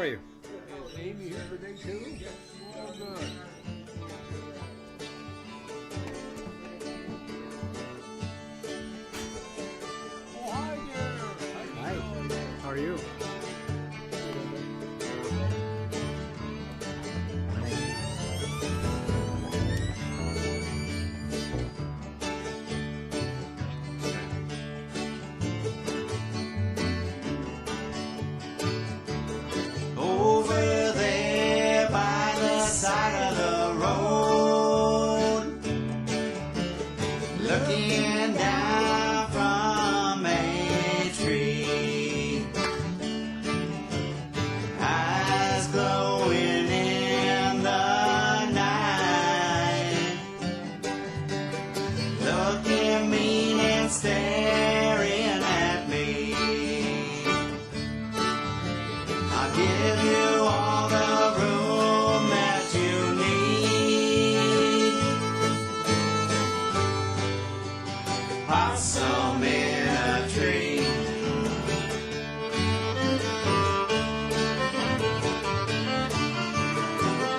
are you? Is Amy here today too? Oh, good. Oh, hi there. Hi. How are you? Over there by the side of the road, looking down from a tree, eyes glowing in the night, looking mean and staring at me. I'll give you all the room that you need. Possum in a tree.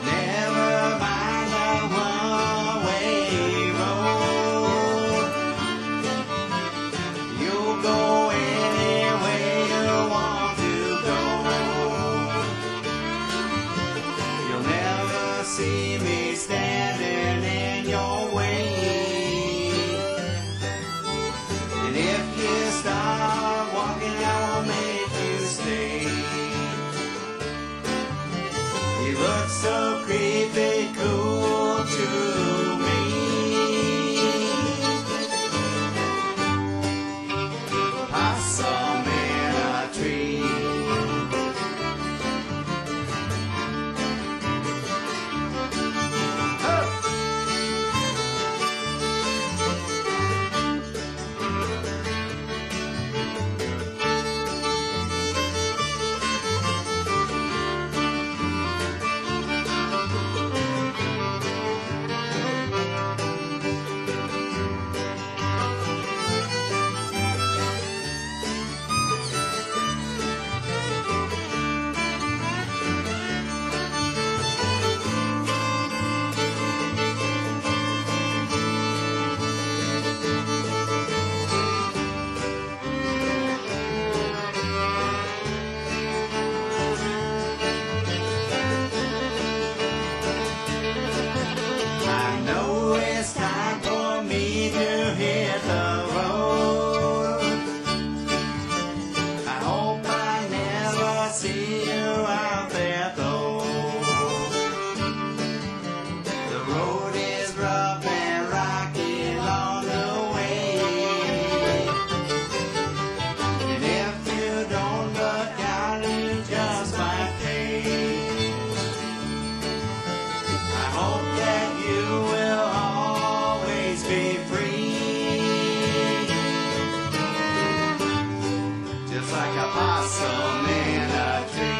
Never mind the one-way road. You'll go anywhere you want to go. You'll never see me standing in your way. And if you start walking, I'll make you stay. You look so creepy cool to me. Possum in a tree. I know it's time for me to hit the road. I hope I never see you out there though. The road is rough and rocky along the way. And if you don't look out, you just might pay. I hope that you will always be free, just like a possum in a tree.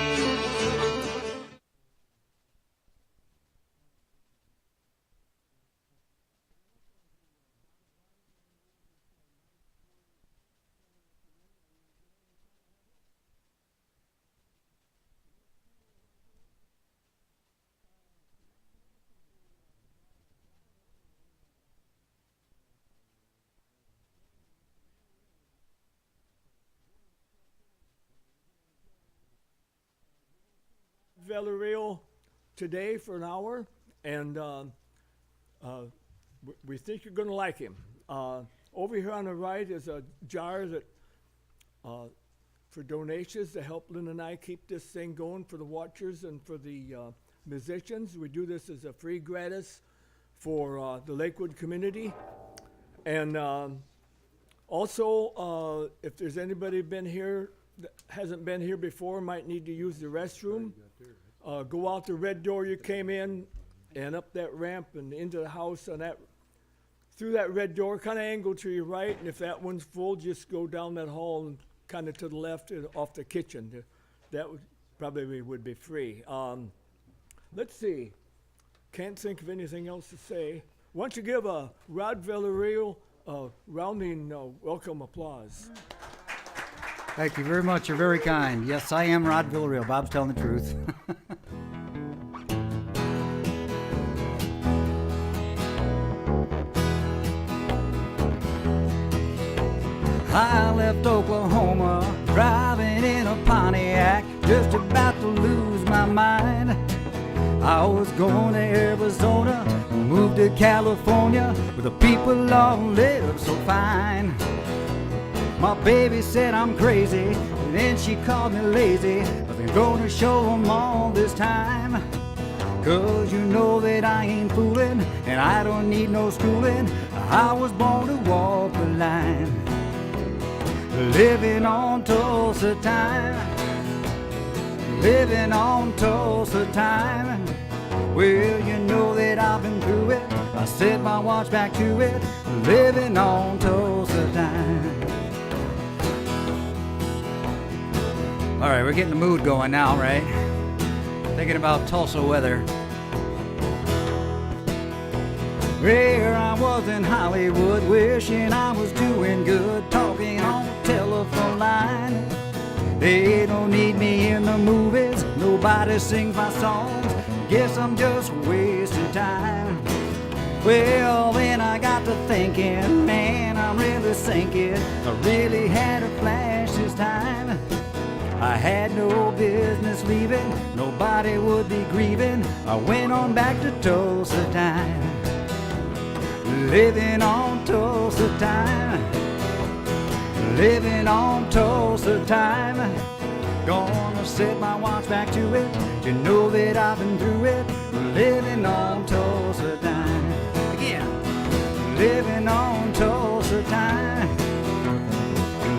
Villarreal today for an hour, and we think you're going to like him. Over here on the right is a jar that for donations to help Lynn and I keep this thing going for the watchers and for the musicians. We do this as a free gratis for the Lakewood community. And also, if there's anybody been here that hasn't been here before, might need to use the restroom, go out the red door you came in and up that ramp and into the house on that, through that red door, kind of angle to your right. And if that one's full, just go down that hall and kind of to the left off the kitchen. That would probably would be free. Let's see. Can't think of anything else to say. Why don't you give Rod Villarreal a rounding welcome applause. Thank you very much. You're very kind. Yes, I am Rod Villarreal. Bob's telling the truth. I left Oklahoma, driving in a Pontiac, just about to lose my mind. I was going to Arizona, moved to California, where the people all live so fine. My baby said I'm crazy, and then she called me lazy, but they're gonna show them all this time. 'Cause you know that I ain't fooling, and I don't need no schooling. I was born to walk the line. Living on Tulsa time, living on Tulsa time. Well, you know that I've been through it. I set my watch back to it. Living on Tulsa time. All right, we're getting the mood going now, right? Thinking about Tulsa weather. Where I was in Hollywood, wishing I was doing good, talking on the telephone line. They don't need me in the movies, nobody sings my songs. Guess I'm just wasting time. Well, then I got to thinking, man, I'm really sinking. I really had a flash this time. I had no business leaving, nobody would be grieving. I went on back to Tulsa time. Living on Tulsa time, living on Tulsa time. Gonna set my watch back to it, you know that I've been through it. Living on Tulsa time. Again. Living on Tulsa time,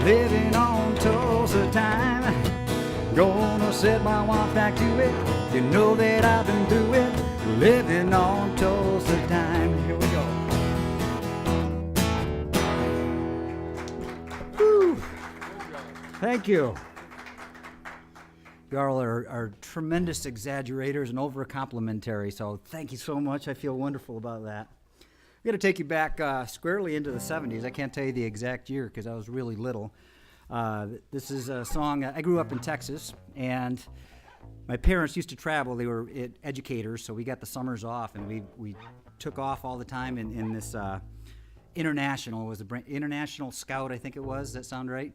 living on Tulsa time. Gonna set my watch back to it, you know that I've been through it. Living on Tulsa time. Here we go. Thank you. You all are tremendous exaggerators and over-complimentary, so thank you so much. I feel wonderful about that. I'm going to take you back squarely into the 70s. I can't tell you the exact year because I was really little. This is a song. I grew up in Texas, and my parents used to travel. They were educators, so we got the summers off, and we took off all the time in this International. It was the International Scout, I think it was. Does that sound right?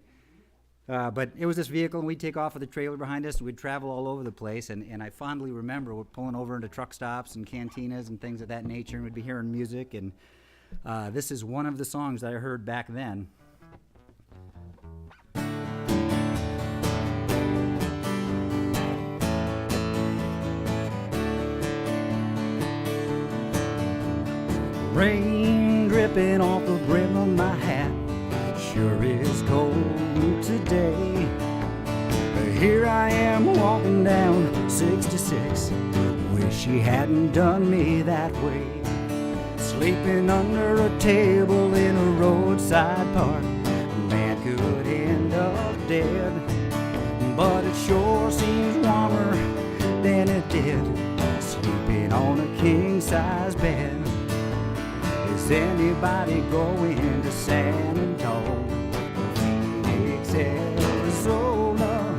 But it was this vehicle, and we'd take off with a trailer behind us, and we'd travel all over the place, and I fondly remember we're pulling over into truck stops and cantinas and things of that nature, and we'd be hearing music, and this is one of the songs that I heard back then. Rain dripping off the brim of my hat, sure is cold today. Here I am walking down 66, wish she hadn't done me that way. Sleeping under a table in a roadside park, a man could end up dead. But it sure seems warmer than it did, sleeping on a king-size bed. Is anybody going to San Antonio, Phoenix, Arizona?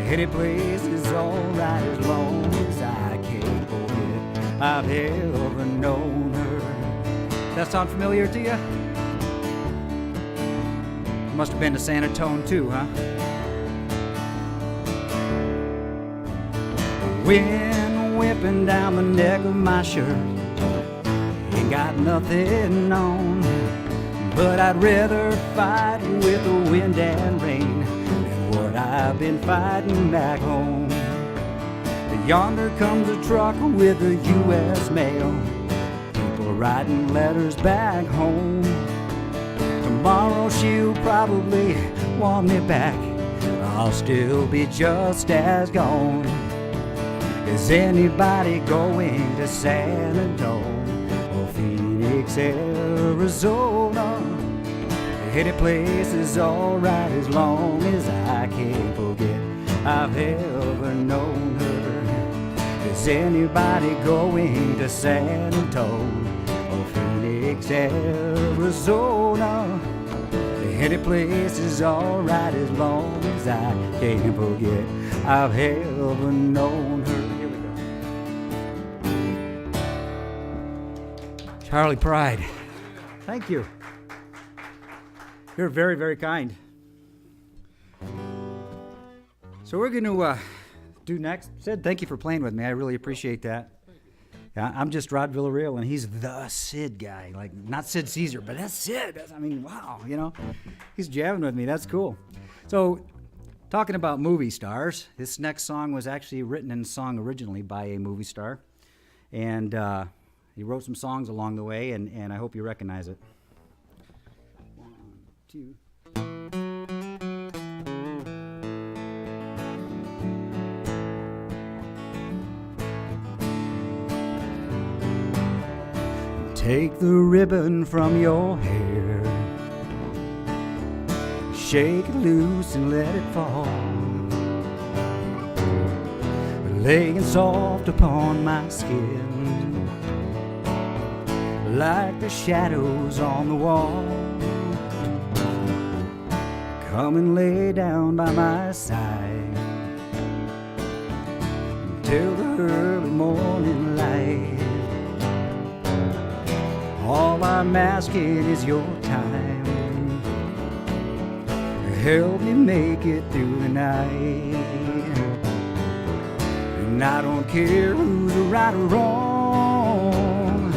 Any place is alright as long as I can't forget I've ever known her. That sound familiar to you? Must have been to San Antonio too, huh? Wind whipping down the neck of my shirt, ain't got nothing on, but I'd rather fight with the wind and rain than what I've been fighting back home. Yonder comes a truck with the U.S. mail, people writing letters back home. Tomorrow she'll probably want me back, I'll still be just as gone. Is anybody going to San Antonio or Phoenix, Arizona? Any place is alright as long as I can't forget I've ever known her. Is anybody going to San Antonio or Phoenix, Arizona? Any place is alright as long as I can't forget I've ever known her. Here we go. Charlie Pride. Thank you. You're very, very kind. So we're going to do next. Sid, thank you for playing with me. I really appreciate that. Yeah, I'm just Rod Villarreal, and he's the Sid guy. Like, not Sid Caesar, but that's Sid. I mean, wow, you know. He's jamming with me. That's cool. So, talking about movie stars, this next song was actually written and sung originally by a movie star. And he wrote some songs along the way, and I hope you recognize it. 1, 2. Take the ribbon from your hair, shake it loose and let it fall, laying soft upon my skin, like the shadows on the wall. Come and lay down by my side until the early morning light. All I'm asking is your time. Help me make it through the night. And I don't care who's right or wrong.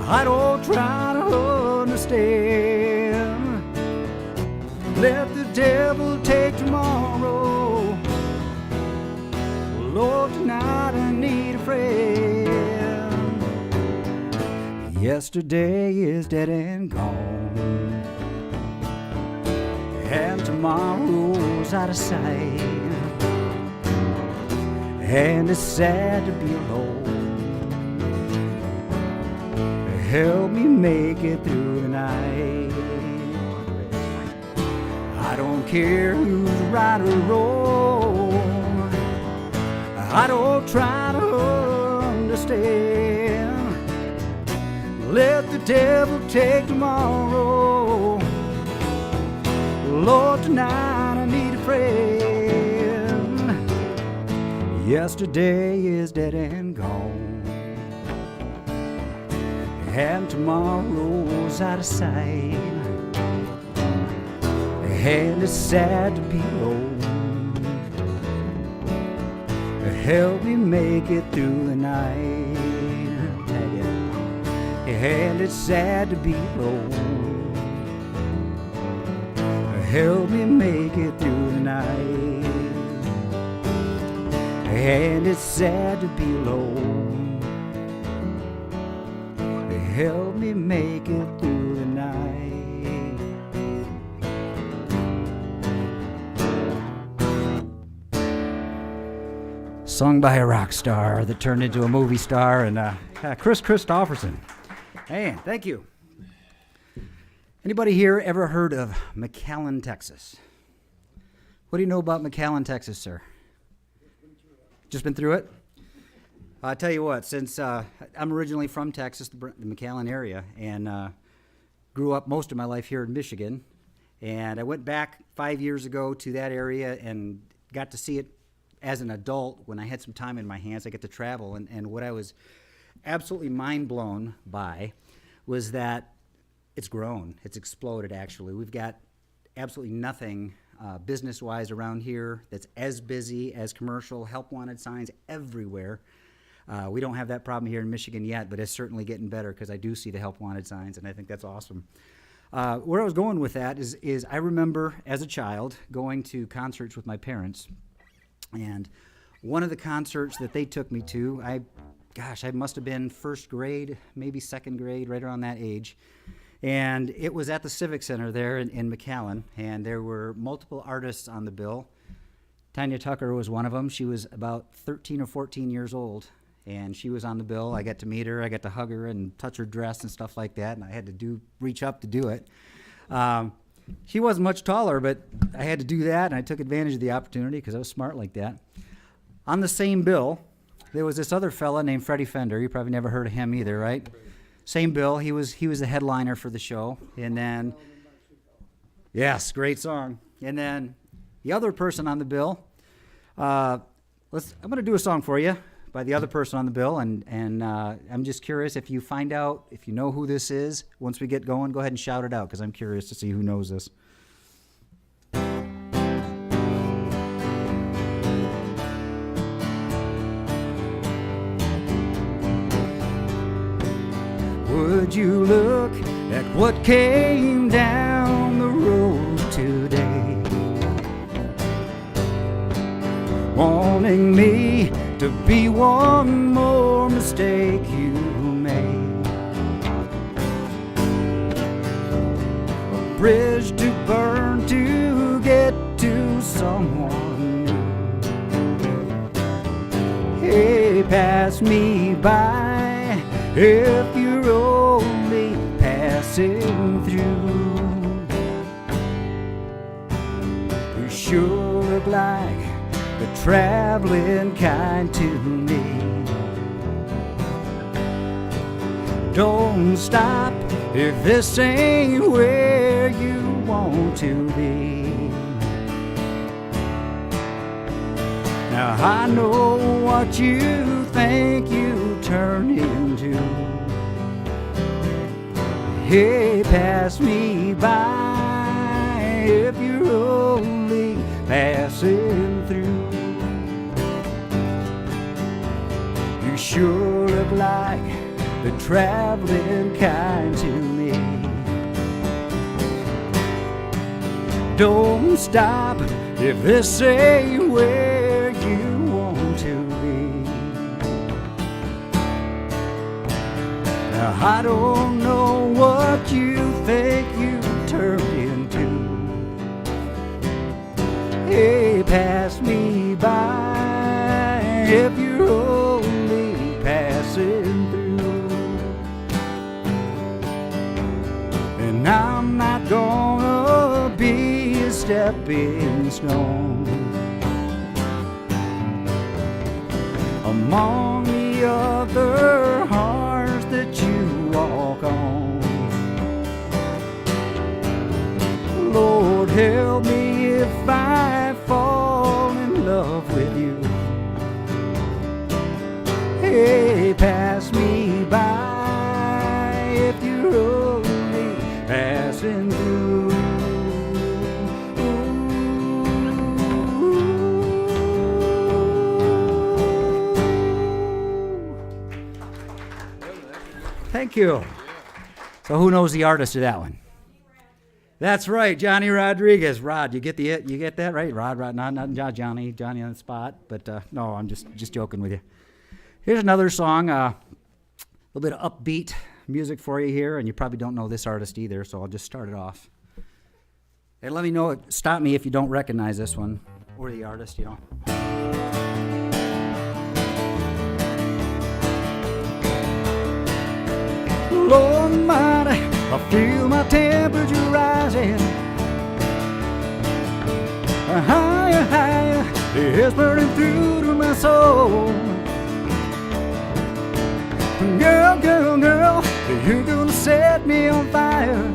I don't try to understand. Let the devil take tomorrow. Lord, tonight I need a friend. Yesterday is dead and gone, and tomorrow's out of sight, and it's sad to be alone. Help me make it through the night. I don't care who's right or wrong. I don't try to understand. Let the devil take tomorrow. Lord, tonight I need a friend. Yesterday is dead and gone, and tomorrow's out of sight, and it's sad to be alone. Help me make it through the night. And it's sad to be alone. Help me make it through the night. And it's sad to be alone. Help me make it through the night. Sung by a rock star that turned into a movie star, and Chris Christopherson. Man, thank you. Anybody here ever heard of McAllen, Texas? What do you know about McAllen, Texas, sir? Just been through it? I'll tell you what, since I'm originally from Texas, the McAllen area, and grew up most of my life here in Michigan, and I went back 5 years ago to that area and got to see it as an adult when I had some time in my hands. I get to travel, and what I was absolutely mind blown by was that it's grown. It's exploded, actually. We've got absolutely nothing business-wise around here that's as busy as commercial, help wanted signs everywhere. We don't have that problem here in Michigan yet, but it's certainly getting better because I do see the help wanted signs, and I think that's awesome. Where I was going with that is I remember as a child going to concerts with my parents, and one of the concerts that they took me to, I must have been first grade, maybe second grade, right around that age. And it was at the Civic Center there in McAllen, and there were multiple artists on the bill. Tanya Tucker was one of them. She was about 13 or 14 years old, and she was on the bill. I got to meet her. I got to hug her and touch her dress and stuff like that, and I had to reach up to do it. She wasn't much taller, but I had to do that, and I took advantage of the opportunity because I was smart like that. On the same bill, there was this other fella named Freddie Fender. You probably never heard of him either, right? Same bill. He was the headliner for the show. And then Yes, great song. And then the other person on the bill, I'm going to do a song for you by the other person on the bill, and I'm just curious if you find out, if you know who this is, once we get going, go ahead and shout it out, because I'm curious to see who knows this. Would you look at what came down the road today? Wanting me to be one more mistake you made. A bridge to burn to get to someone new. Hey, pass me by if you're only passing through. You sure look like the traveling kind to me. Don't stop if this ain't where you want to be. Now I know what you think you turn into. Hey, pass me by if you're only passing through. You sure look like the traveling kind to me. Don't stop if this ain't where you want to be. Now I don't know what you think you turned into. Hey, pass me by if you're only passing through. And I'm not gonna be a stepping stone among the other hearts that you walk on. Lord, help me if I fall in love with you. Hey, pass me by if you're only passing through. Thank you. So who knows the artist of that one? That's right, Johnny Rodriguez. Rod, you get that right? Rod, not Johnny on the spot. But no, I'm just joking with you. Here's another song, a little bit of upbeat music for you here, and you probably don't know this artist either, so I'll just start it off. And let me know, stop me if you don't recognize this one or the artist, you know. Lord Almighty, I feel my temperature rising. Higher, higher, it's burning through to my soul. Girl, girl, girl, you're gonna set me on fire.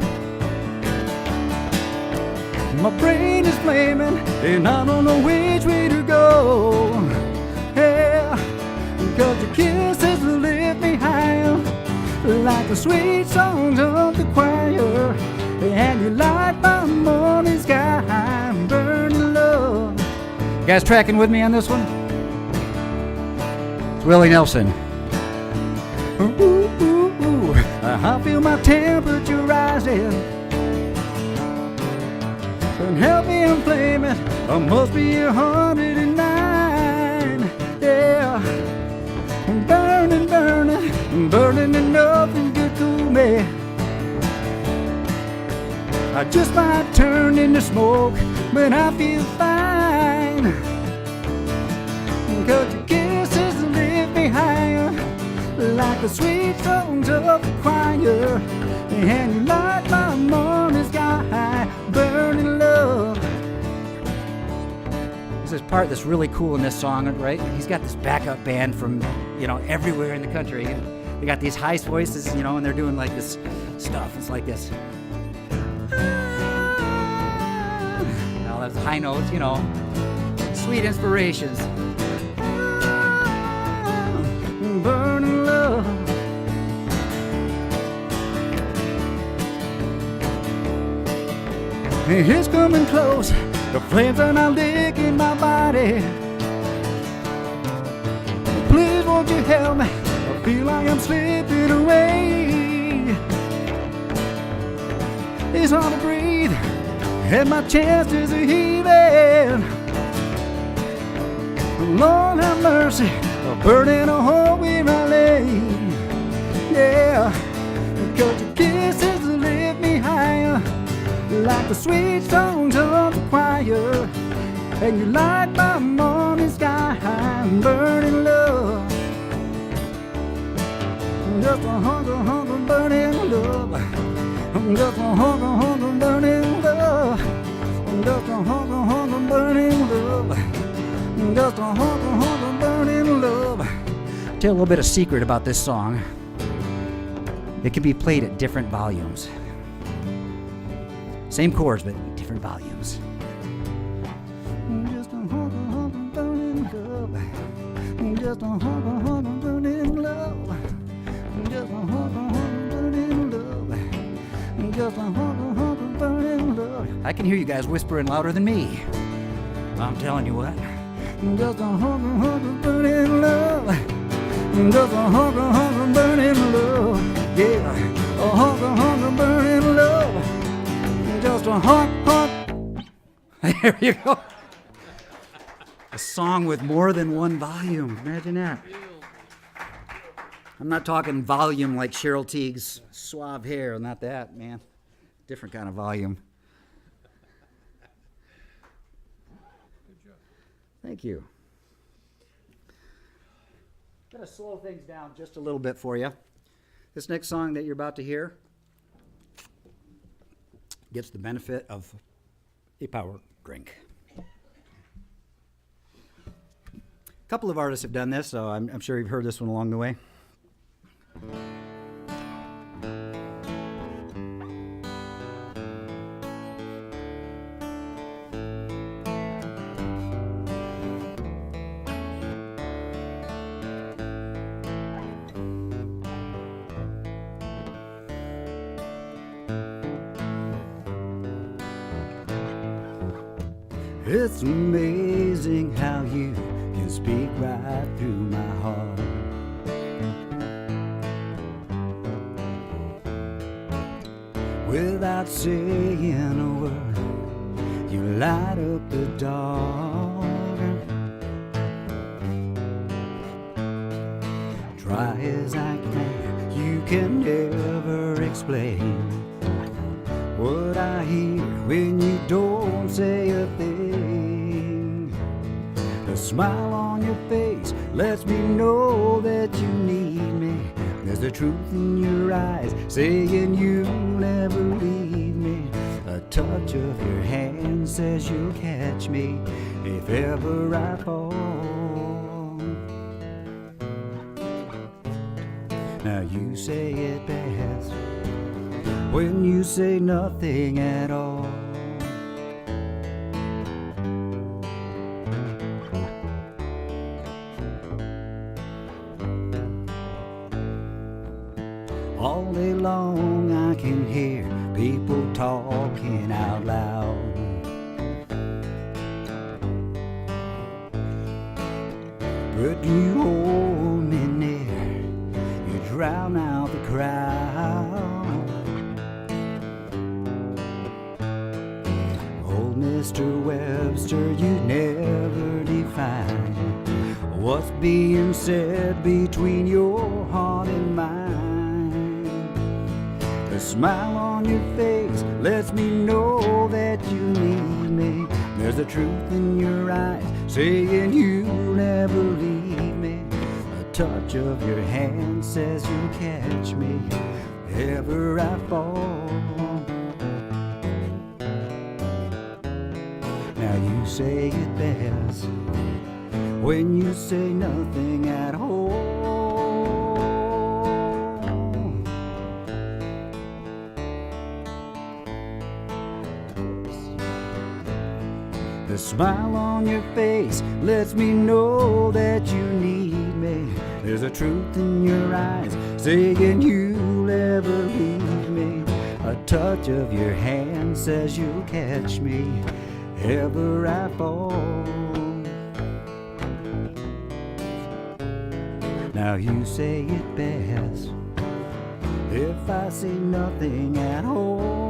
My brain is flaming, and I don't know which way to go. Yeah, 'cause your kisses lift me higher, like the sweet songs of the choir. And you light my morning sky, burning love. You guys tracking with me on this one? It's Willie Nelson. Ooh, ooh, ooh, I feel my temperature rising. And help me inflame it, I must be 109. Yeah, burning, burning, burning and nothing could cool me. I just might turn into smoke, but I feel fine. 'Cause your kisses lift me higher, like the sweet songs of the choir. And you light my morning sky, burning love. There's this part that's really cool in this song, right? He's got this backup band from, everywhere in the country. They got these high voices, and they're doing like this stuff. It's like this. Well, that's high notes, you know. Sweet inspirations. Burning love. It's coming close. The flames are now licking my body. Please won't you help me? I feel like I'm slipping away. It's hard to breathe, and my chest is heaving. Lord have mercy, a burning a hole where I lay. Yeah, because your kisses lift me higher, like the sweet songs of the choir. And you light my morning sky, burning love. Just a hunger, burning love. Just a hunger, burning love. Just a hunger, burning love. Just a hunger, burning love. Tell a little bit of secret about this song. It can be played at different volumes. Same chords, but different volumes. Just a hunger, burning love. Just a hunger, burning love. Just a hunger, burning love. Just a hunger, burning love. I can hear you guys whispering louder than me. I'm telling you what. Just a hunger, burning love. Just a hunger, burning love. Yeah, a hunger, burning love. Just a hot. There you go. A song with more than one volume. Imagine that. I'm not talking volume like Cheryl Teague's suave hair. Not that, man. Different kind of volume. Thank you. I'm going to slow things down just a little bit for you. This next song that you're about to hear gets the benefit of a power drink. A couple of artists have done this, so I'm sure you've heard this one along the way. It's amazing how you can speak right through my heart. Without saying a word, you light up the dark. Try as I can, you can never explain what I hear when you don't say a thing. The smile on your face lets me know that you need me. There's the truth in your eyes saying you'll never leave me. A touch of your hand says you'll catch me if ever I fall. Now you say it best when you say nothing at all. All day long I can hear people talking out loud. But you hold me near, you drown out the crowd. Old Mr. Webster, you never define what's being said between your heart and mine. The smile on your face lets me know that you need me. There's a truth in your eyes saying you'll never leave me. A touch of your hand says you'll catch me if ever I fall. Now you say it best when you say nothing at all. smile on your face lets me know that you need me. There's a truth in your eyes saying you'll never leave me. A touch of your hand says you'll catch me ever I fall. Now you say it best if I say nothing at all.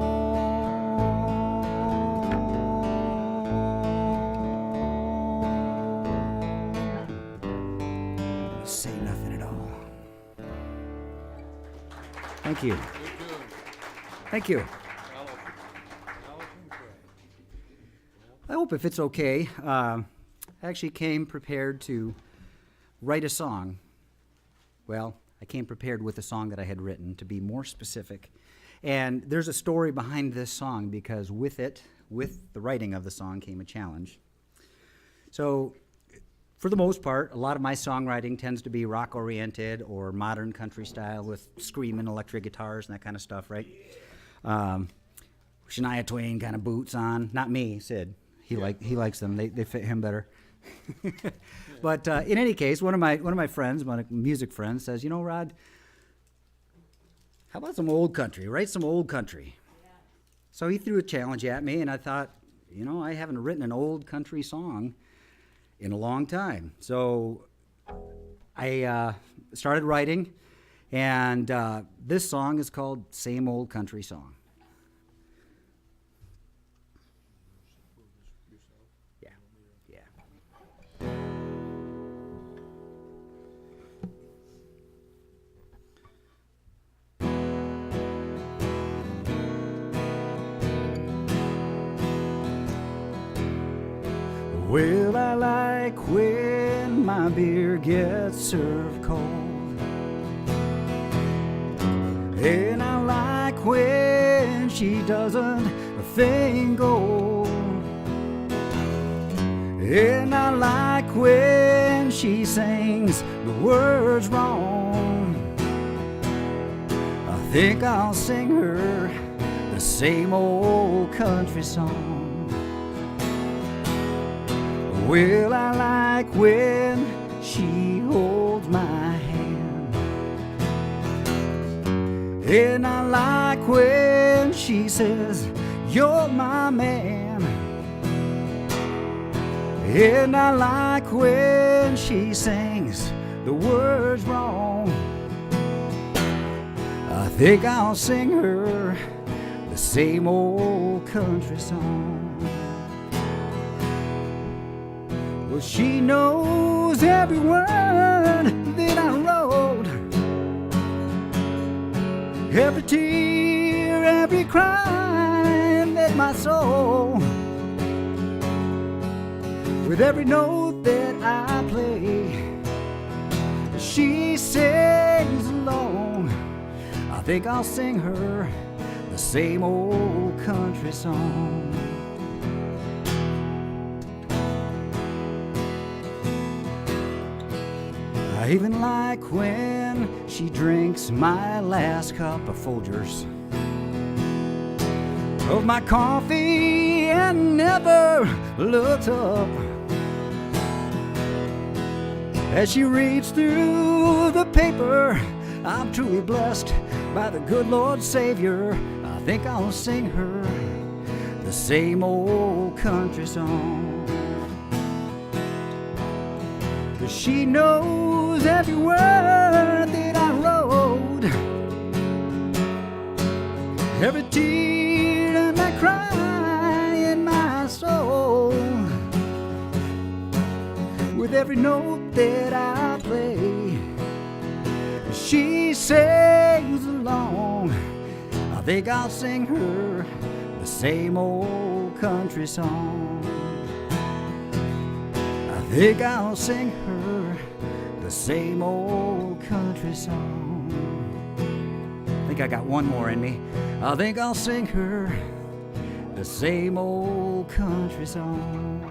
Say nothing at all. Thank you. Thank you. I hope if it's okay, I actually came prepared to write a song. Well, I came prepared with a song that I had written, to be more specific. And there's a story behind this song, because with the writing of the song came a challenge. So, for the most part, a lot of my songwriting tends to be rock-oriented or modern country style with screaming electric guitars and that kind of stuff, right? Shania Twain kind of boots on. Not me, Sid. He likes them. They fit him better. But in any case, one of my friends, my music friends, says, "You know, Rod, how about some old country? Write some old country." Yeah. So he threw a challenge at me, and I thought, you know, I haven't written an old country song in a long time. So I started writing, and this song is called "Same Old Country Song." Well, I like when my beer gets served cold, and I like when she doesn't think gold, and I like when she sings the words wrong. I think I'll sing her the same old country song. Well, I like when she holds my hand, and I like when she says, "You're my man," and I like when she sings the words wrong. I think I'll sing her the same old country song. Well, she knows every word that I wrote, every tear, every cry that my soul, with every note that I play, she sings along. I think I'll sing her the same old country song. I even like when she drinks my last cup of Folgers of my coffee and never looks up as she reads through the paper. I'm truly blessed by the good Lord Savior. I think I'll sing her the same old country song. 'Cause she knows every word that I wrote, every tear and that cry in my soul, with every note that I play, she sings along. I think I'll sing her the same old country song. I think I'll sing her the same old country song. I think I got one more in me. I think I'll sing her the same old country song.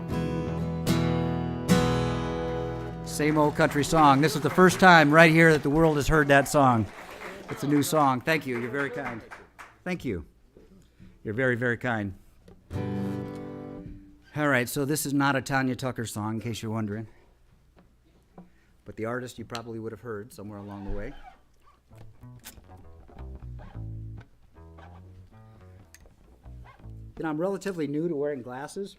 Same old country song. This is the first time right here that the world has heard that song. It's a new song. Thank you. You're very kind. Thank you. You're very, very kind. All right, so this is not a Tanya Tucker song, in case you're wondering. But the artist you probably would have heard somewhere along the way. You know, I'm relatively new to wearing glasses,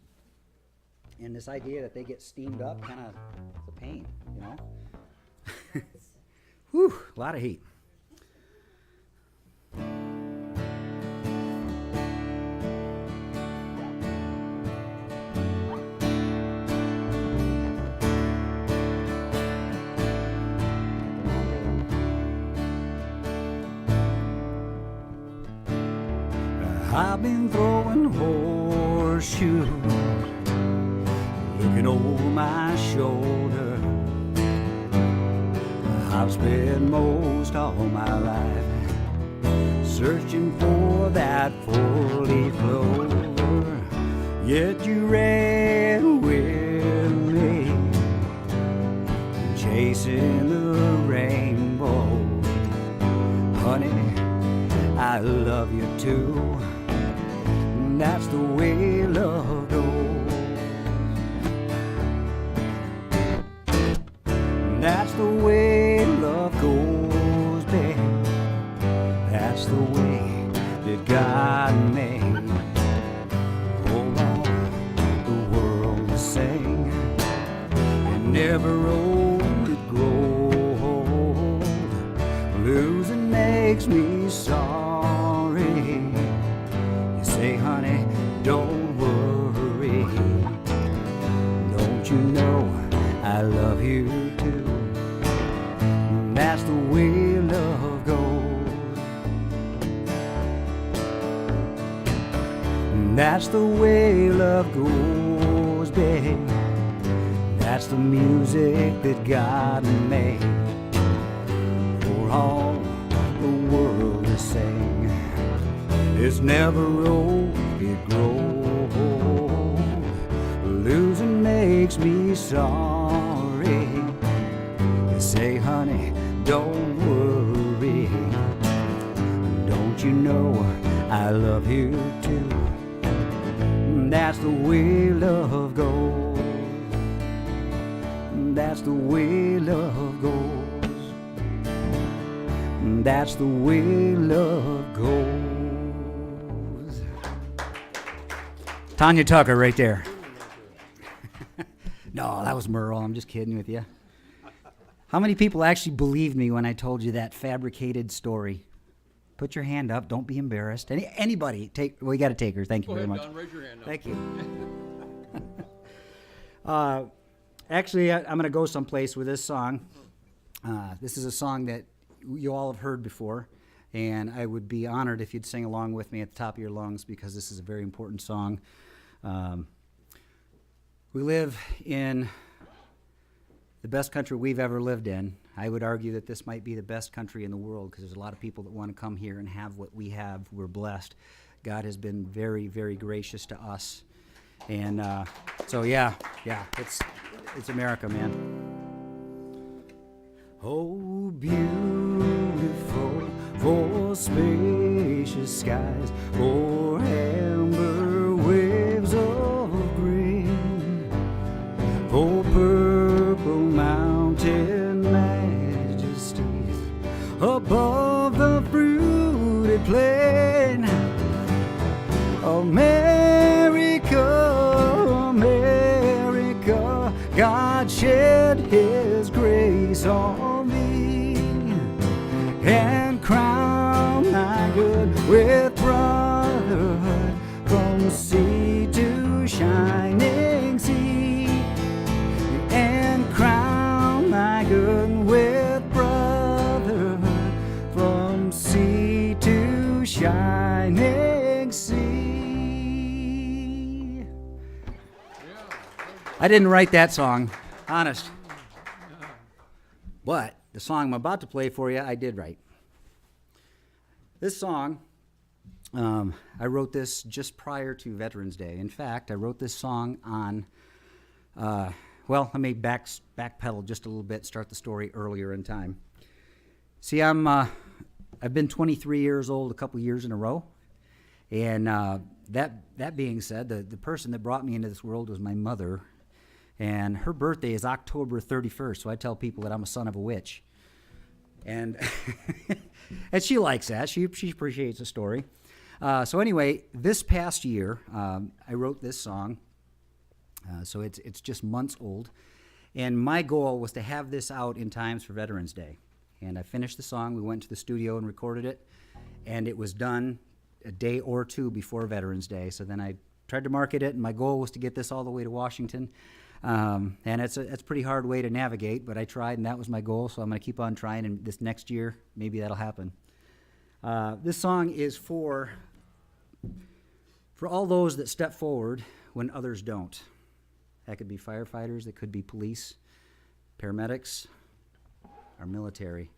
and this idea that they get steamed up kind of is a pain, you know? Whew, a lot of heat. I've been throwing horseshoes, looking over my shoulder. I've spent most all my life searching for that four-leaf clover, yet you ran with me, chasing the rainbow. Honey, I love you too. That's the way love goes. That's the way love goes, babe. That's the way that God made. Oh, all the world to sing, and never old it grows. Losing makes me sorry. Say, honey, don't worry. Don't you know I love you too? That's the way love goes. That's the way love goes, babe. That's the music that God made for all the world to sing. It's never old, it grows. Losing makes me sorry. You say, honey, don't worry. Don't you know I love you too? That's the way love goes. That's the way love goes. That's the way love goes. Tanya Tucker right there. No, that was Merle. I'm just kidding with you. How many people actually believed me when I told you that fabricated story? Put your hand up. Don't be embarrassed. Anybody? Take. Well, you got to take her. Thank you very much. Don, raise your hand up. Thank you. Actually, I'm going to go someplace with this song. This is a song that you all have heard before, and I would be honored if you'd sing along with me at the top of your lungs, because this is a very important song. We live in the best country we've ever lived in. I would argue that this might be the best country in the world, because there's a lot of people that want to come here and have what we have. We're blessed. God has been very, very gracious to us. And so, yeah, it's America, man. Oh, beautiful for spacious skies, for amber waves of green, for purple mountain majesties above the fruited plain. America, America, God shed His grace on thee and crown thy good with brotherhood from sea to shining sea, and crown thy good with brotherhood from sea to shining sea. I didn't write that song, honest. But the song I'm about to play for you, I did write. This song, I wrote this just prior to Veterans Day. In fact, I wrote this song on, well, let me backpedal just a little bit, start the story earlier in time. See, I've been 23 years old a couple years in a row, And that being said, the person that brought me into this world was my mother, and her birthday is October 31st, so I tell people that I'm a son of a witch. And and she likes that. She appreciates the story. So anyway, this past year, I wrote this song. So it's just months old. And my goal was to have this out in times for Veterans Day. And I finished the song. We went to the studio and recorded it. And it was done a day or two before Veterans Day. So then I tried to market it, and my goal was to get this all the way to Washington. And it's a pretty hard way to navigate, but I tried, and that was my goal, so I'm going to keep on trying, and this next year, maybe that'll happen. This song is for all those that step forward when others don't. That could be firefighters, it could be police, paramedics, our military.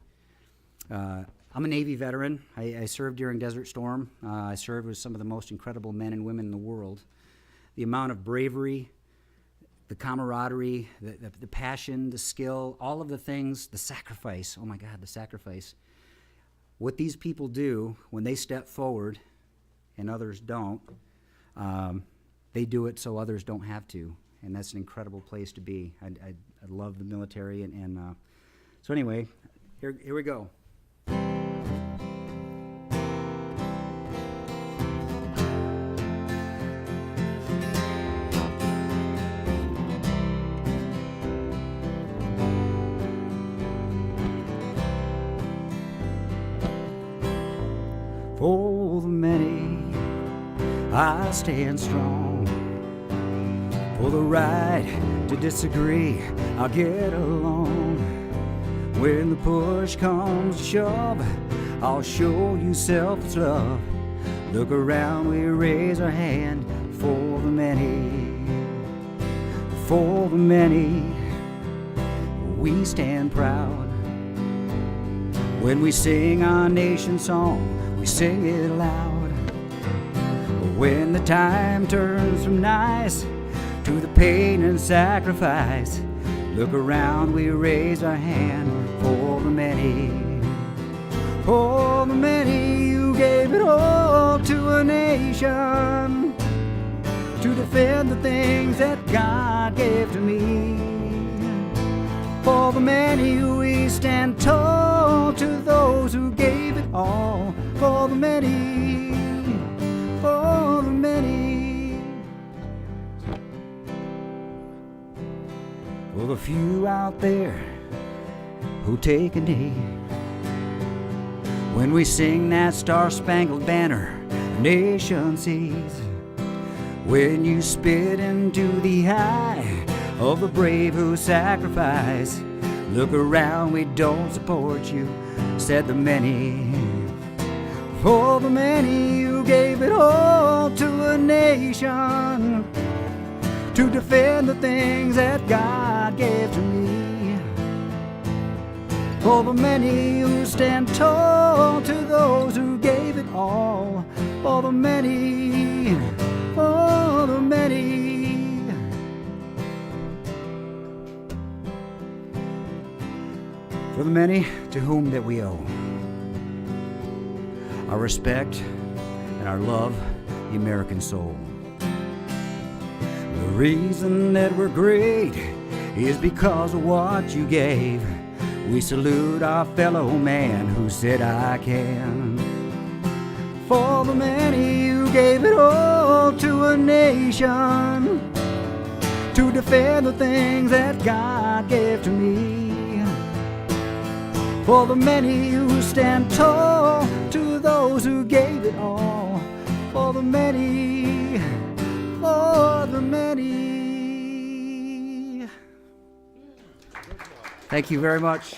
I'm a Navy veteran. I served during Desert Storm. I served with some of the most incredible men and women in the world. The amount of bravery, the camaraderie, the passion, the skill, all of the things, the sacrifice. Oh my God, the sacrifice. What these people do when they step forward and others don't, they do it so others don't have to. And that's an incredible place to be. I love the military. And so anyway, here we go. For the many, I stand strong. For the right to disagree, I'll get along. When the push comes to shove, I'll show you selfless love. Look around, we raise our hand for the many. For the many, we stand proud. When we sing our nation's song, we sing it loud. When the time turns from nice to the pain and sacrifice, look around, we raise our hand for the many. For the many, you gave it all to a nation to defend the things that God gave to me. For the many, we stand tall to those who gave it all. For the many, for the many. For the few out there who take a knee, when we sing that Star-Spangled Banner, the nation sees. When you spit into the eye of the brave who sacrifice, look around, we don't support you, said the many. For the many, you gave it all to a nation to defend the things that God gave to me. For the many, who stand tall to those who gave it all. For the many, for the many. For the many to whom that we owe our respect and our love, the American soul. The reason that we're great is because of what you gave. We salute our fellow man who said, I can. For the many, you gave it all to a nation to defend the things that God gave to me. For the many, who stand tall to those who gave it all. For the many, for the many. Thank you very much.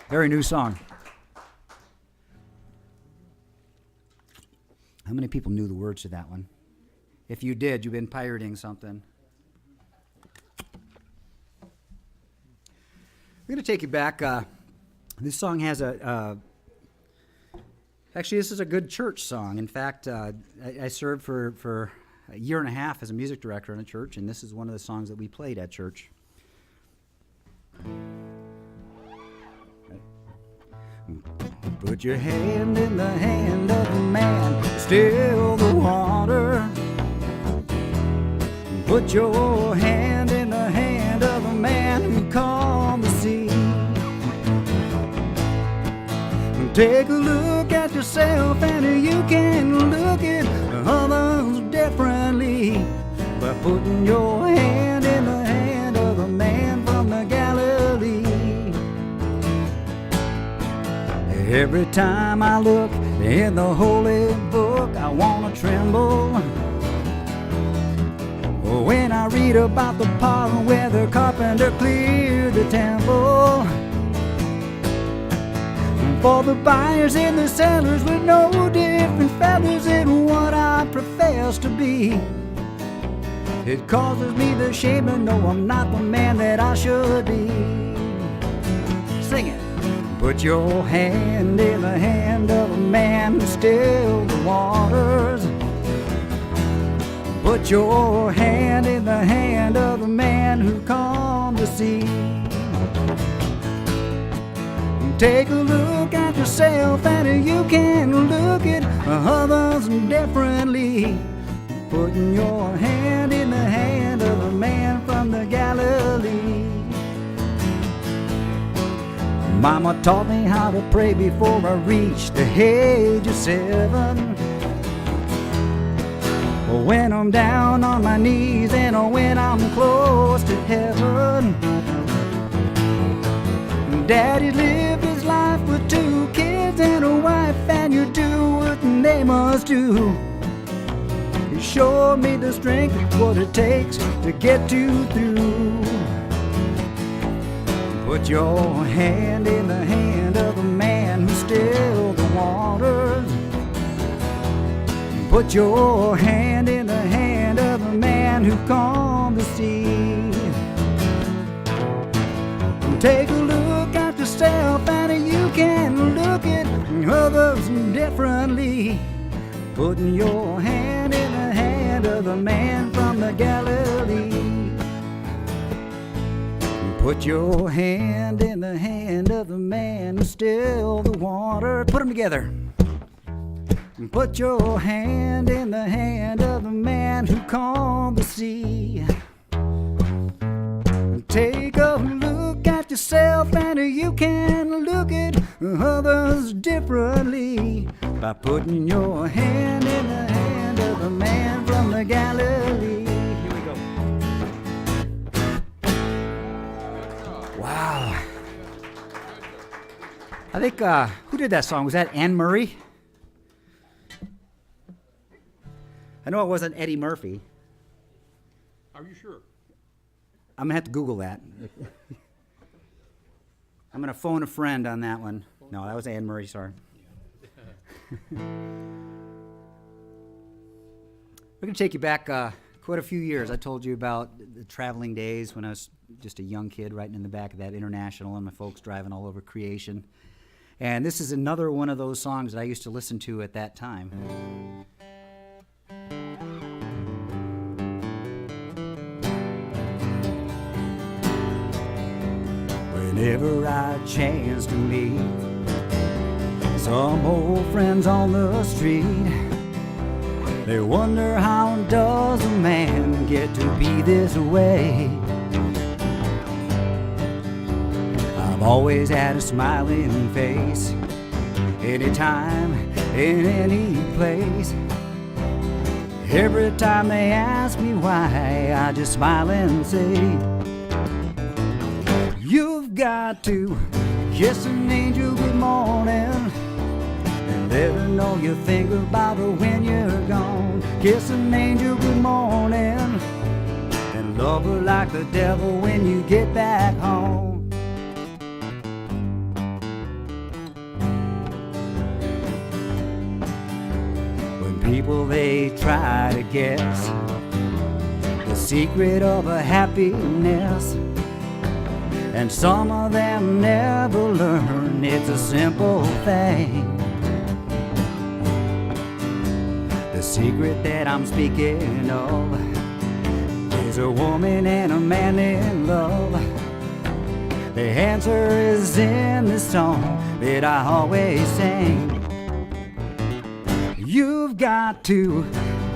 Very new song. How many people knew the words to that one? If you did, you've been pirating something. We're going to take you back. This song has actually, this is a good church song. In fact, I served for a year and a half as a music director in a church, and this is one of the songs that we played at church. Put your hand in the hand of a man who still the water. Put your hand in the hand of a man who calmed the sea. Take a look at yourself and you can look at others differently by putting your hand in the hand of a man from the Galilee. Every time I look in the holy book, I want to tremble when I read about the part where the carpenter cleared the temple. For the buyers and the sellers were no different fellas than what I profess to be. It causes me the shame to know I'm not the man that I should be. Sing it. Put your hand in the hand of a man who stilled the waters. Put your hand in the hand of the man who calmed the sea. Take a look at yourself and you can look at others differently. Putting your hand in the hand of a man from the Galilee. Mama taught me how to pray before I reached the age of 7. When I'm down on my knees and when I'm close to heaven. Daddy lived his life with 2 kids and a wife, and you do what they must do. He showed me the strength of what it takes to get you through. Put your hand in the hand of a man who stilled the waters. Put your hand in the hand of a man who calmed the sea. Take a look at yourself and you can look at others differently. Putting your hand in the hand of a man from the Galilee. Put your hand in the hand of a man who stilled the water. Put them together. Put your hand in the hand of a man who calmed the sea. Take a look at yourself and you can look at others differently by putting your hand in the hand of a man from the Galilee. Here we go. Wow. I think, who did that song? Was that Anne Murray? I know it wasn't Eddie Murphy. Are you sure? I'm going to have to Google that. I'm going to phone a friend on that one. No, that was Anne Murray, sorry. We're going to take you back quite a few years. I told you about the traveling days when I was just a young kid riding in the back of that International and my folks driving all over creation. And this is another one of those songs that I used to listen to at that time. Whenever I chance to meet some old friends on the street, they wonder how does a man get to be this way. I've always had a smiling face, anytime, in any place. Every time they ask me why, I just smile and say, you've got to kiss an angel good morning and let her know you think about her when you're gone. Kiss an angel good morning and love her like the devil when you get back home. When people they try to guess the secret of a happiness, and some of them never learn it's a simple thing. The secret that I'm speaking of is a woman and a man in love. The answer is in the song that I always sing. You've You've got to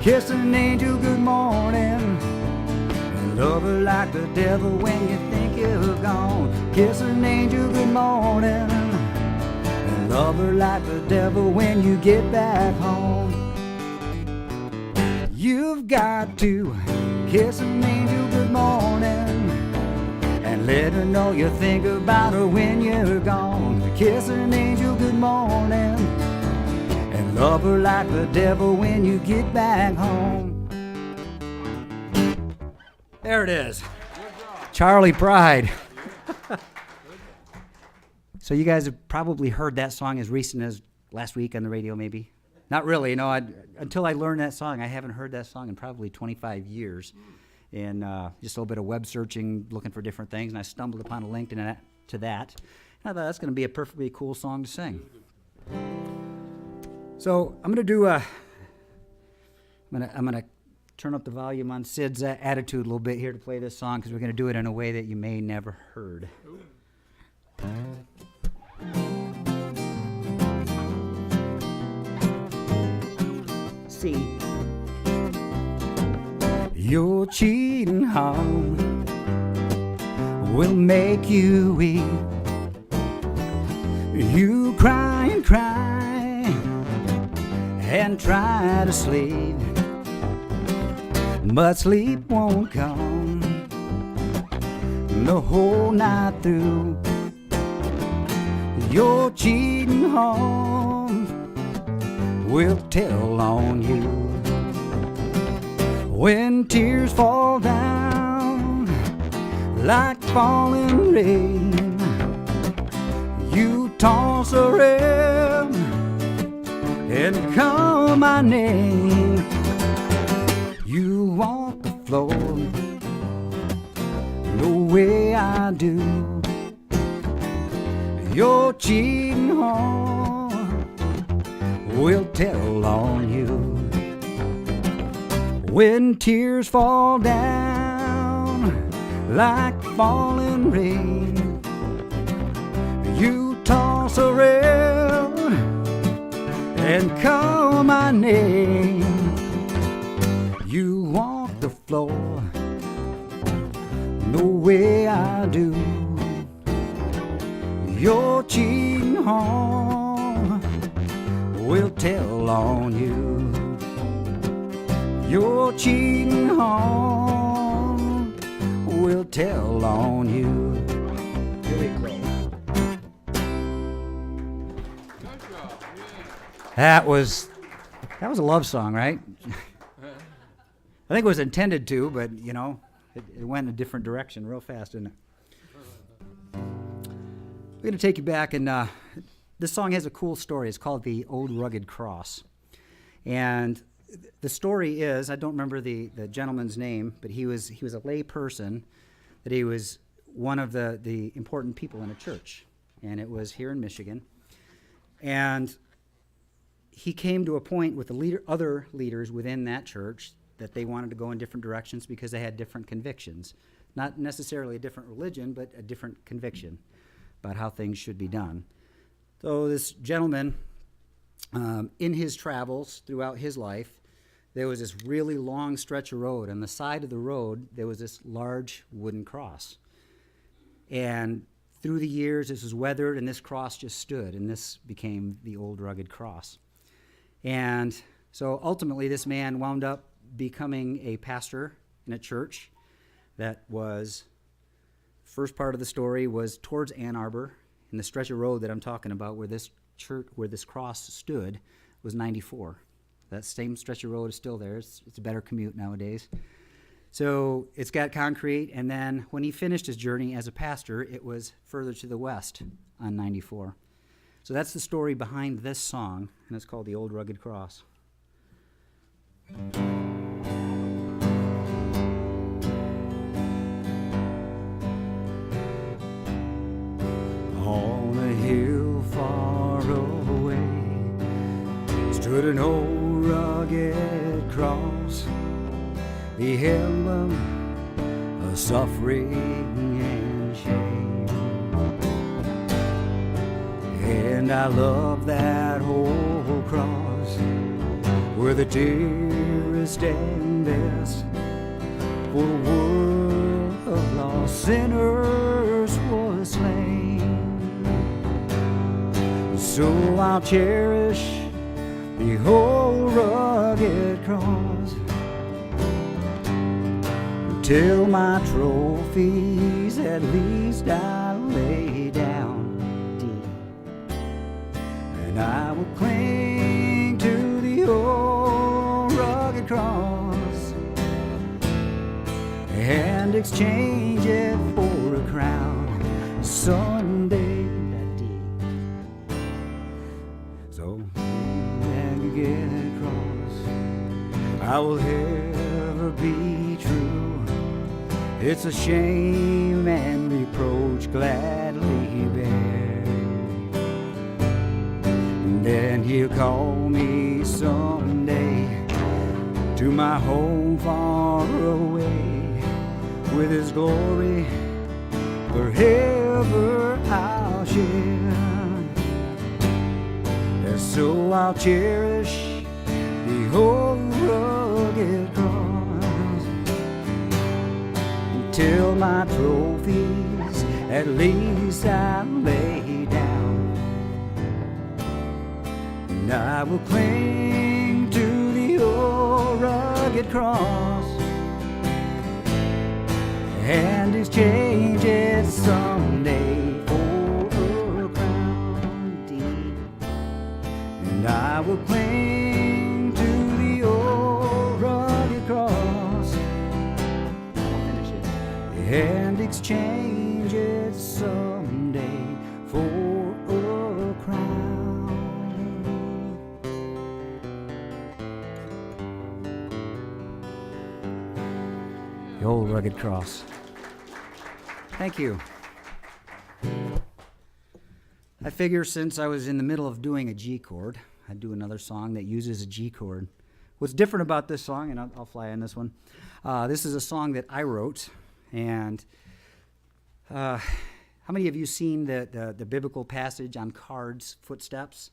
kiss an angel good morning and love her like the devil when you think you're gone. Kiss an angel good morning and love her like the devil when you get back home. You've got to kiss an angel good morning and let her know you think about her when you're gone. Kiss an angel good morning and love her like the devil when you get back home. There it is. Charlie Pride. So you guys have probably heard that song as recent as last week on the radio, maybe? Not really, until I learned that song, I haven't heard that song in probably 25 years. And just a little bit of web searching, looking for different things, and I stumbled upon a link to that. And I thought that's going to be a perfectly cool song to sing. So I'm going to do I'm going to turn up the volume on Sid's attitude a little bit here to play this song, because we're going to do it in a way that you may never heard. C. Your cheating heart will make you weep. You cry and cry and try to sleep, but sleep won't come the whole night through. Your cheating heart will tell on you. When tears fall down like falling rain, you toss around and call my name. You walk the floor the way I do. Your cheating heart will tell on you. When tears fall down like falling rain, you toss around and call my name. You walk the floor the way I do. Your cheating heart will tell on you. Your cheating heart will tell on you. Here we go. That was a love song, right? I think it was intended to, but it went in a different direction real fast, didn't it? We're going to take you back, and this song has a cool story. It's called The Old Rugged Cross. And the story is, I don't remember the gentleman's name, but he was a lay person, that he was one of the important people in a church, and it was here in Michigan. And he came to a point with the other leaders within that church that they wanted to go in different directions because they had different convictions. Not necessarily a different religion, but a different conviction about how things should be done. So this gentleman, in his travels throughout his life, there was this really long stretch of road. On the side of the road, there was this large wooden cross. And through the years, this was weathered, and this cross just stood, and this became the Old Rugged Cross. And so ultimately, this man wound up becoming a pastor in a church that was, first part of the story was towards Ann Arbor, and the stretch of road that I'm talking about where this church, where this cross stood, was 94. That same stretch of road is still there. It's a better commute nowadays. So it's got concrete, and then when he finished his journey as a pastor, it was further to the west on 94. So that's the story behind this song, and it's called The Old Rugged Cross. On a hill far away stood an old rugged cross, the emblem of suffering and shame. And I love that whole cross where the dearest and best for a world of lost sinners was slain. So I'll cherish the whole rugged cross till my trophies at least I lay down deep, and I will cling to the old rugged cross and exchange it for a crown someday. That deep, so rugged cross I will ever be true. It's a shame and reproach gladly bear. And then he'll call me someday to my home far away. With his glory forever I'll share. And so I'll cherish the whole rugged cross till my trophies at least I lay down, and I will cling to the old rugged cross and exchange it someday for a crown deep, and I will cling to the old rugged cross and exchange it someday for a crown. The old rugged cross. Thank you. I figure since I was in the middle of doing a G chord, I'd do another song that uses a G chord. What's different about this song, and I'll fly on this one, this is a song that I wrote. And how many of you seen the biblical passage on cards, footsteps,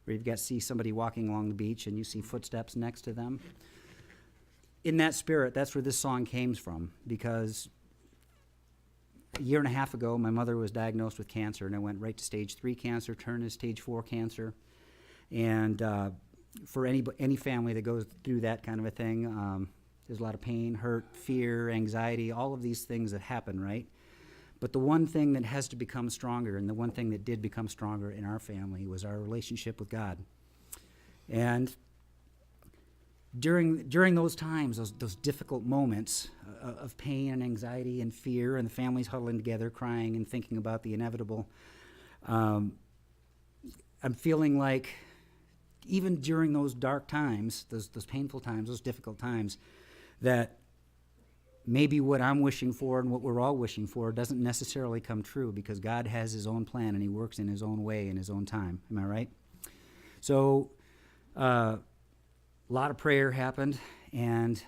where you've got to see somebody walking along the beach and you see footsteps next to them? In that spirit, that's where this song came from, because a year and a half ago, my mother was diagnosed with cancer, and I went right to stage 3 cancer, turned to stage 4 cancer. And for any family that goes through that kind of a thing, there's a lot of pain, hurt, fear, anxiety, all of these things that happen, right? But the one thing that has to become stronger, and the one thing that did become stronger in our family, was our relationship with God. And during those times, those difficult moments of pain and anxiety and fear, and the families huddling together, crying and thinking about the inevitable, I'm feeling like even during those dark times, those painful times, those difficult times, that maybe what I'm wishing for and what we're all wishing for doesn't necessarily come true, because God has his own plan and he works in his own way in his own time. Am I right? So a lot of prayer happened, and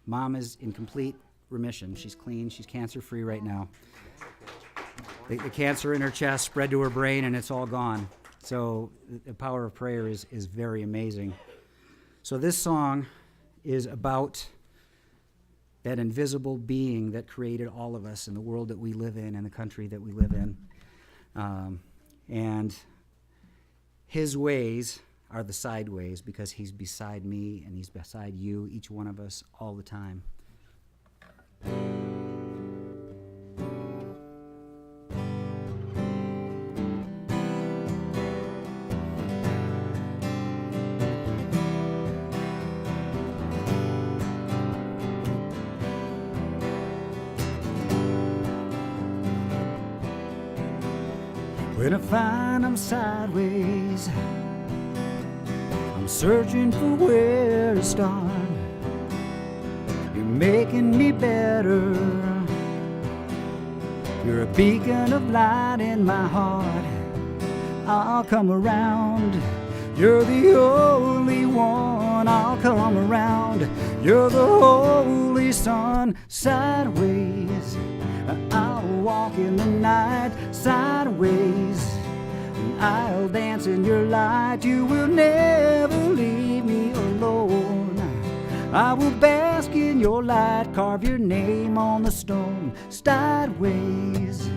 Mom is in complete remission. She's clean. She's cancer-free right now. The cancer in her chest spread to her brain, and it's all gone. So the power of prayer is very amazing. So this song is about that invisible being that created all of us in the world that we live in and the country that we live in. And his ways are the side ways, because he's beside me and he's beside you, each one of us, all the time. When I find I'm sideways, I'm searching for where to start. You're making me better. You're a beacon of light in my heart. I'll come around. You're the only one. I'll come around. You're the holy sun. Sideways, I'll walk in the night. Sideways, I'll dance in your light. You will never leave me alone. I will bask in your light, carve your name on the stone sideways.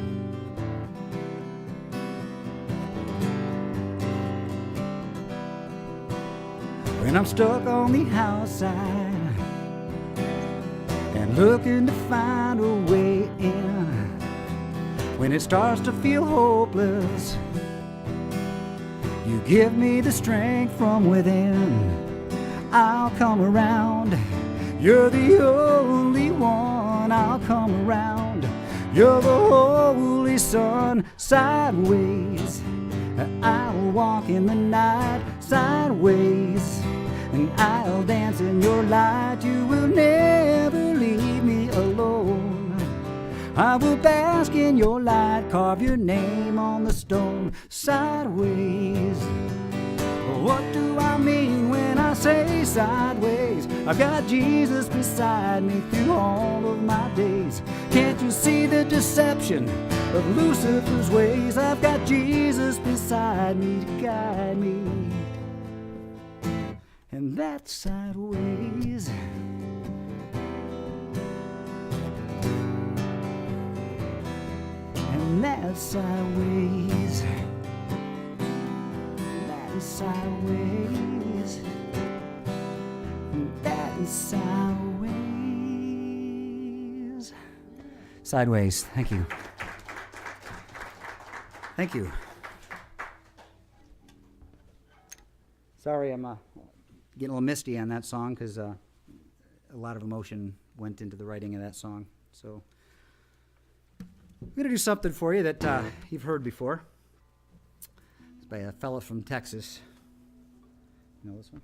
When I'm stuck on the outside and looking to find a way in, when it starts to feel hopeless, you give me the strength from within. I'll come around, you're the only one. I'll come around, you're the holy sun. Sideways, I'll walk in the night. Sideways, and I'll dance in your light. You will never leave me alone. I will bask in your light, carve your name on the stone sideways. What do I mean when I say sideways? I've got Jesus beside me through all of my days. Can't you see the deception of Lucifer's ways? I've got Jesus beside me to guide me, and that's sideways. And that's sideways. That is sideways. That is sideways. Sideways. Thank you. Thank you. Sorry, I'm getting a little misty on that song because a lot of emotion went into the writing of that song. So I'm going to do something for you that you've heard before. It's by a fella from Texas. You know this one?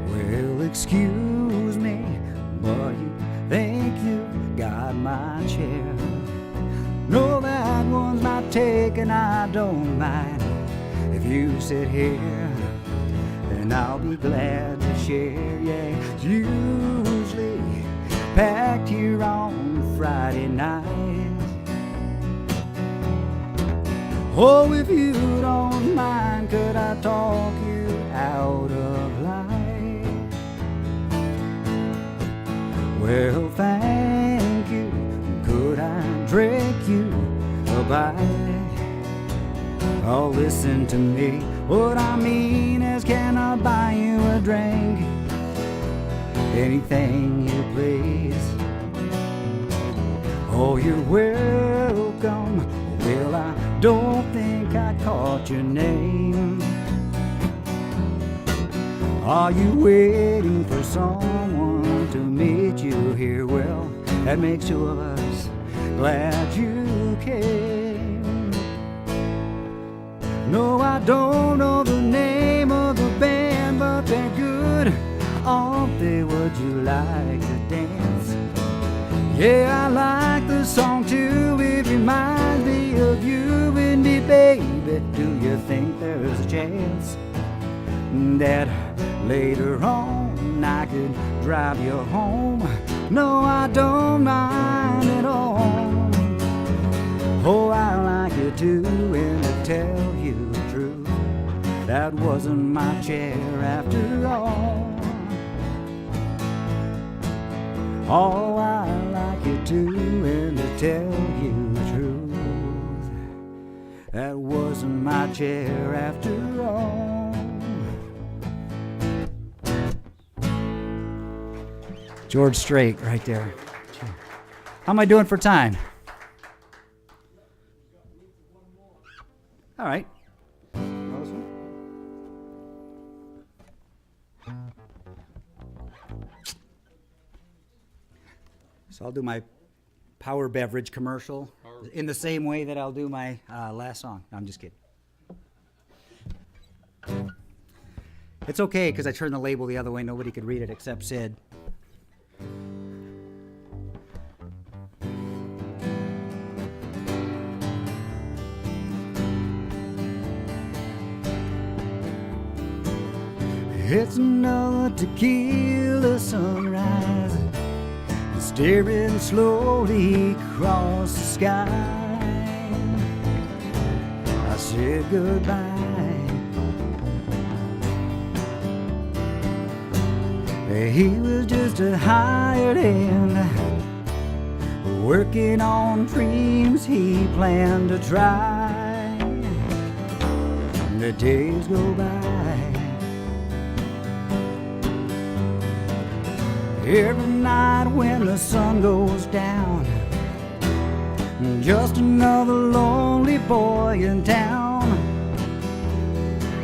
Well, excuse me, but you think you got my chair. No, that one's not taken, I don't mind. If you sit here, then I'll be glad to share. Yeah, it's usually packed here on Friday night. Oh, if you don't mind, could I talk you out of life? Well, thank you. Could I drink you a bite? Oh, listen to me. What I mean is, can I buy you a drink? Anything you please. Oh, you're welcome. Well, I don't think I caught your name. Are you waiting for someone to meet you here? Well, that makes two of us. Glad you came. No, I don't know the name of the band, but they're good, aren't they? Would you like to dance? Yeah, I like the song too. It reminds me of you and me, baby. Do you think there's a chance that later on I could drive you home? No, I don't mind at all. Oh, I like you too, and to tell you the truth, that wasn't my chair after all. Oh, I like you too, and to tell you the truth, that wasn't my chair after all. George Strait right there. How am I doing for time? All right. So I'll do my power beverage commercial in the same way that I'll do my last song. No, I'm just kidding. It's okay because I turned the label the other way. Nobody could read it except Sid. It's another tequila sunrise. The staring slowly across the sky. I said goodbye. He was just a hired hand, working on dreams he planned to try. The days go by. Every night when the sun goes down, just another lonely boy in town,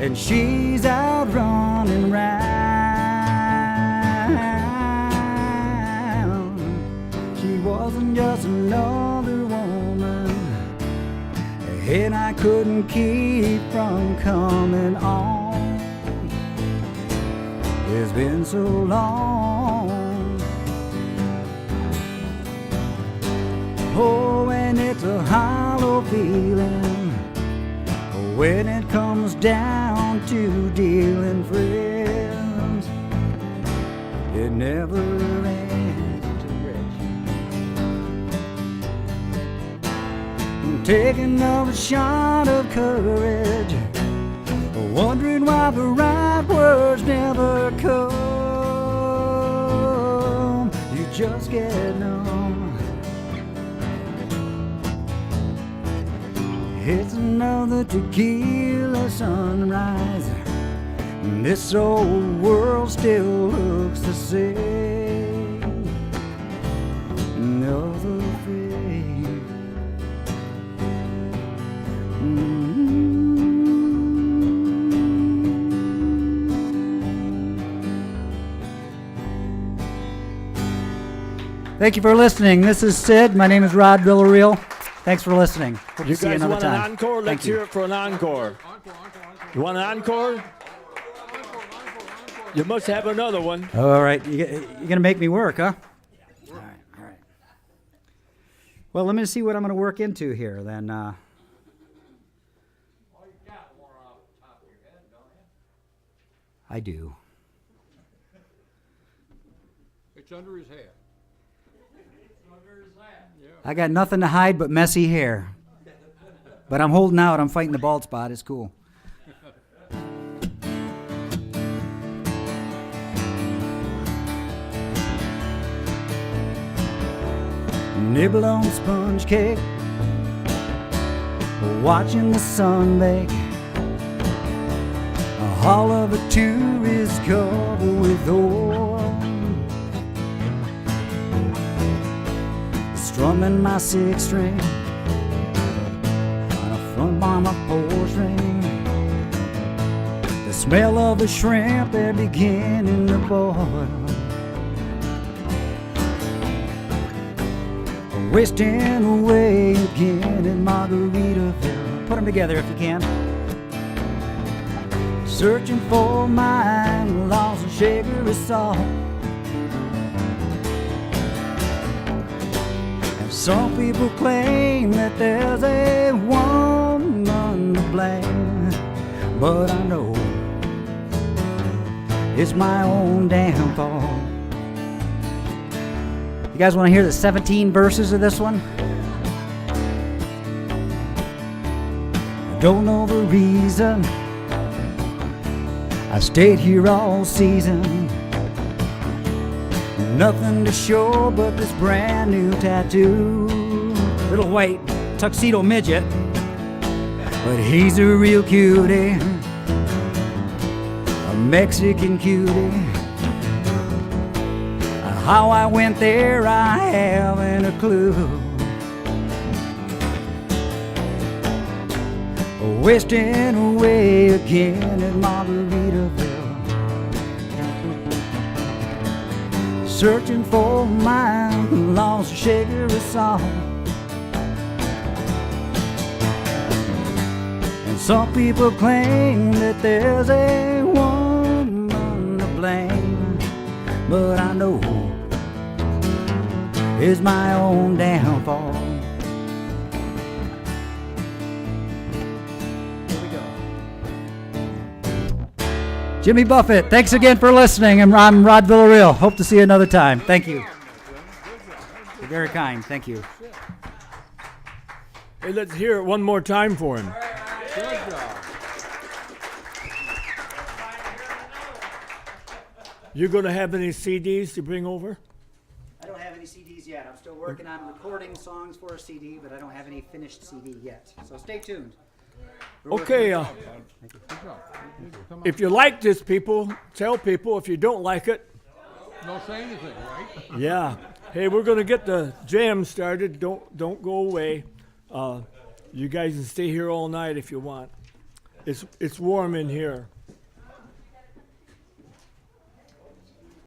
and she's out running round. She wasn't just another woman, and I couldn't keep from coming on. It's been so long. Oh, and it's a hollow feeling when it comes down to dealing friends. It never ends to rich. Take another shot of courage, wondering why the right words never come. You just get numb. It's another tequila sunrise. This old world still looks the same. Another thing. Thank you for listening. This is Sid. My name is Rod Villarreal. Thanks for listening. Hope You to see you guys another want an time. encore? Let's Thank you. hear it for an encore. You want an encore? You must have another one. All right, you're going to make me work, huh? All right. Well, let me see what I'm going to work into here then. I do. It's under his hat. I got nothing to hide but messy hair. But I'm holding out. I'm fighting the bald spot. It's cool. Nibble on sponge cake, watching the sun bake. All of it too is covered with oil. Strumming my six string on a front by my four string. The smell of the shrimp, they're beginning to boil. Wasting away again in Margaritaville. Put them together if you can. Searching for my lost and shaker of salt. And some people claim that there's a woman to blame, but I know it's my own damn fault. You guys want to hear the 17 verses of this one? I don't know the reason I stayed here all season. Nothing to show but this brand new tattoo. Little white tuxedo midget, but he's a real cutie, a Mexican cutie. How I went there, I haven't a clue. Wasting away again at Margaritaville. Searching for my lost shaker of salt. And some people claim that there's a woman to blame, but I know it's my own downfall. Here we go. Jimmy Buffett, thanks again for listening. I'm Rod Villarreal. Hope to see you another time. Thank you. You're very kind. Thank you. Hey, let's hear it one more time for him. Good job. You gonna have any CDs to bring over? I don't have any CDs yet. I'm still working on recording songs for a CD, but I don't have any finished CD yet. So stay tuned. Okay, Good job. Come on. if you like this, people, tell people. If you don't like it, Don't say anything, right? yeah. Hey, we're gonna get the jam started. Don't go away. You guys can stay here all night if you want. It's warm in here.